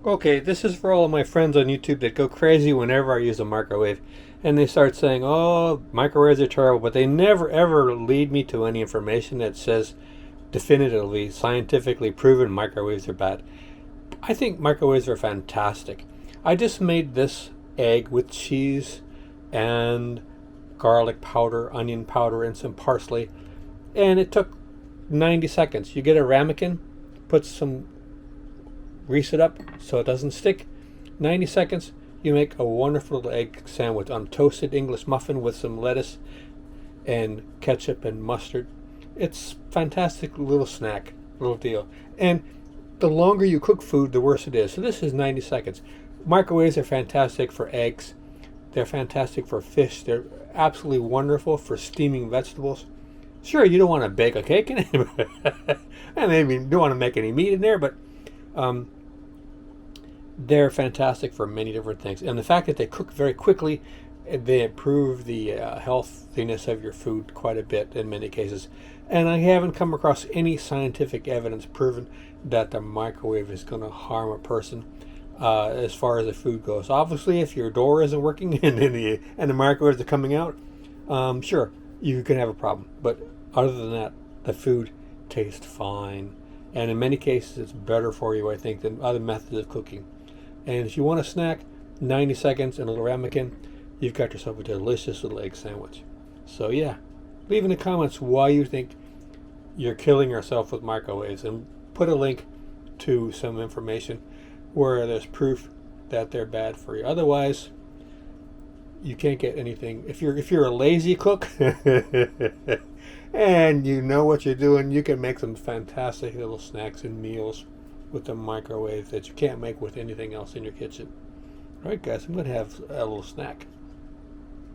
Okay, this is for all of my friends on YouTube that go crazy whenever I use a microwave. And they start saying, oh, microwaves are terrible, but they never ever lead me to any information that says definitively, scientifically proven microwaves are bad. I think microwaves are fantastic. I just made this egg with cheese and garlic powder, onion powder, and some parsley, and it took 90 seconds. You get a ramekin, put some grease it up so it doesn't stick. 90 seconds, you make a wonderful little egg sandwich on toasted English muffin with some lettuce and ketchup and mustard. It's fantastic little snack, little deal. And the longer you cook food, the worse it is. So this is 90 seconds. Microwaves are fantastic for eggs. They're fantastic for fish. They're absolutely wonderful for steaming vegetables. Sure, you don't want to bake a cake in it, and maybe you don't want to make any meat in there, but um, they're fantastic for many different things. And the fact that they cook very quickly, they improve the healthiness of your food quite a bit in many cases. And I haven't come across any scientific evidence proven that the microwave is going to harm a person as far as the food goes. Obviously, if your door isn't working and the microwaves are coming out, sure, you can have a problem. But other than that, the food tastes fine. And in many cases, it's better for you, I think, than other methods of cooking. And if you want a snack, 90 seconds and a little ramekin, you've got yourself a delicious little egg sandwich. So yeah, leave in the comments why you think you're killing yourself with microwaves, and put a link to some information where there's proof that they're bad for you. Otherwise, you can't get anything. If you're a lazy cook and you know what you're doing, you can make some fantastic little snacks and meals with the microwave that you can't make with anything else in your kitchen. All right, guys, I'm going to have a little snack.